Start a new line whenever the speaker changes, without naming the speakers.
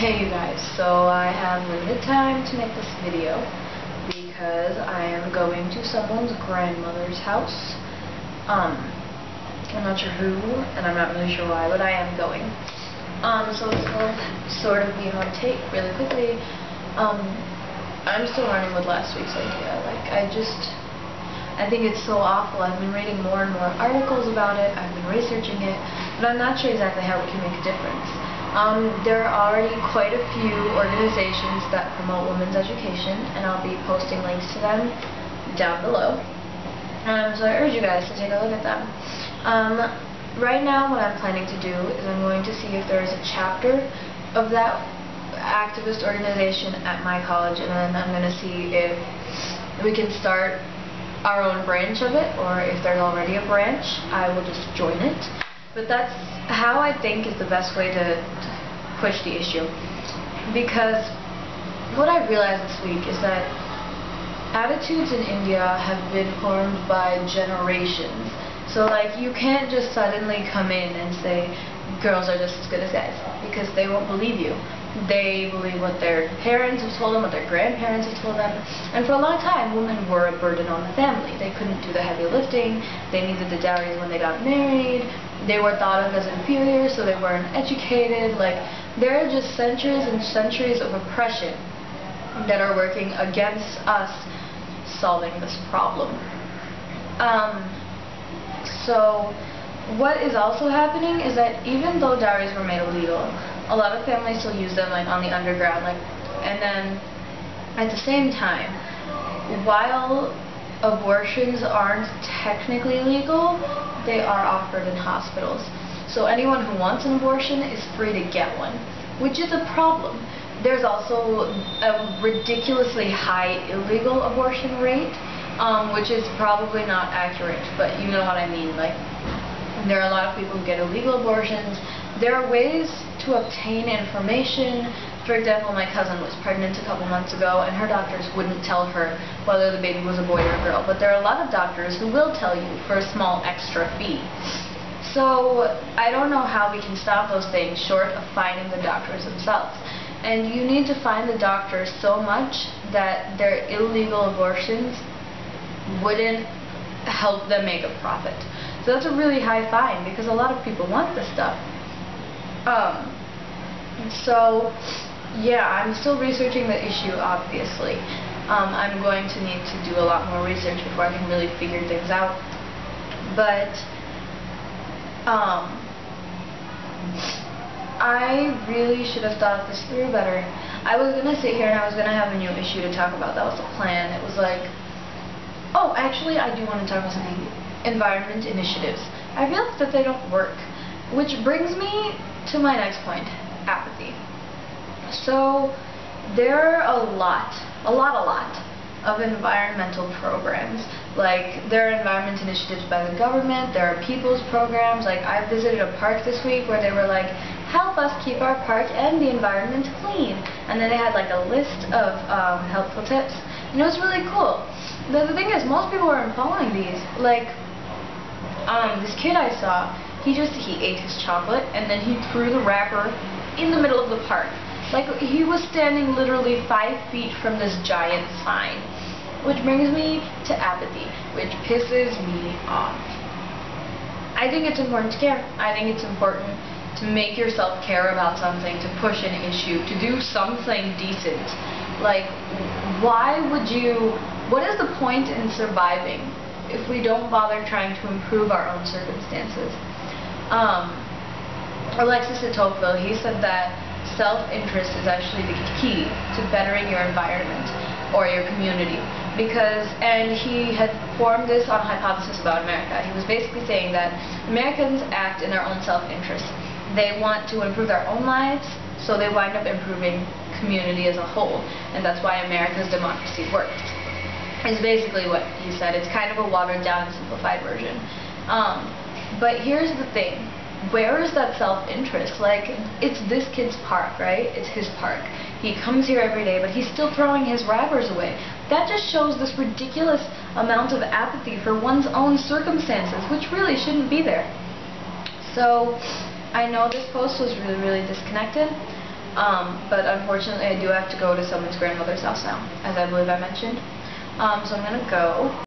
Hey you guys, so I have limited time to make this video because I am going to someone's grandmother's house. I'm not sure who, and I'm not really sure why, but I am going. So this will sort of be on tape really quickly. I'm still running with last week's idea. I think it's so awful. I've been reading more and more articles about it. I've been researching it, but I'm not sure exactly how it can make a difference. There are already quite a few organizations that promote women's education, and I'll be posting links to them down below. So I urge you guys to take a look at them. Right now what I'm planning to do is I'm going to see if there is a chapter of that activist organization at my college, and then I'm going to see if we can start our own branch of it, or if there's already a branch, I will just join it. But that's how I think is the best way to push the issue. Because what I realized this week is that attitudes in India have been formed by generations. So you can't just suddenly come in and say girls are just as good as guys, because they won't believe you. They believe what their parents have told them, what their grandparents have told them. And for a long time, women were a burden on the family. They couldn't do the heavy lifting. They needed the dowries when they got married. They were thought of as inferior, so they weren't educated. There are just centuries and centuries of oppression that are working against us solving this problem. So what is also happening is that even though dowries were made illegal, a lot of families still use them on the underground, and then at the same time, while abortions aren't technically legal, they are offered in hospitals. So anyone who wants an abortion is free to get one, which is a problem. There's also a ridiculously high illegal abortion rate, which is probably not accurate, but you know what I mean. There are a lot of people who get illegal abortions. There are ways to obtain information. For example, my cousin was pregnant a couple months ago, and her doctors wouldn't tell her whether the baby was a boy or a girl. But there are a lot of doctors who will tell you for a small extra fee. So I don't know how we can stop those things short of finding the doctors themselves. And you need to find the doctors so much that their illegal abortions wouldn't help them make a profit. So that's a really high fine, because a lot of people want this stuff. So yeah, I'm still researching the issue, obviously. I'm going to need to do a lot more research before I can really figure things out. But I really should have thought this through better. I was going to sit here and I was going to have a new issue to talk about. That was the plan. It was oh, actually I do want to talk about something. Environment initiatives. I realized that they don't work. Which brings me to my next point, apathy. So there are a lot of environmental programs. There are environment initiatives by the government, there are people's programs. I visited a park this week where they were help us keep our park and the environment clean. And then they had a list of helpful tips. And it was really cool. The thing is, most people aren't following these. This kid I saw, he ate his chocolate and then he threw the wrapper in the middle of the park. He was standing literally 5 feet from this giant sign. Which brings me to apathy, which pisses me off. I think it's important to care. I think it's important to make yourself care about something, to push an issue, to do something decent. What is the point in surviving if we don't bother trying to improve our own circumstances? Alexis de Tocqueville, he said that self-interest is actually the key to bettering your environment or your community. And he had formed this on a hypothesis about America. He was basically saying that Americans act in their own self-interest. They want to improve their own lives, so they wind up improving community as a whole. And that's why America's democracy works. Is basically what he said. It's kind of a watered down and simplified version. But here's the thing. Where is that self-interest? It's this kid's park, right? It's his park. He comes here every day, but he's still throwing his wrappers away. That just shows this ridiculous amount of apathy for one's own circumstances, which really shouldn't be there. So I know this post was really, really disconnected, But unfortunately I do have to go to someone's grandmother's house now, as I believe I mentioned. So I'm gonna go.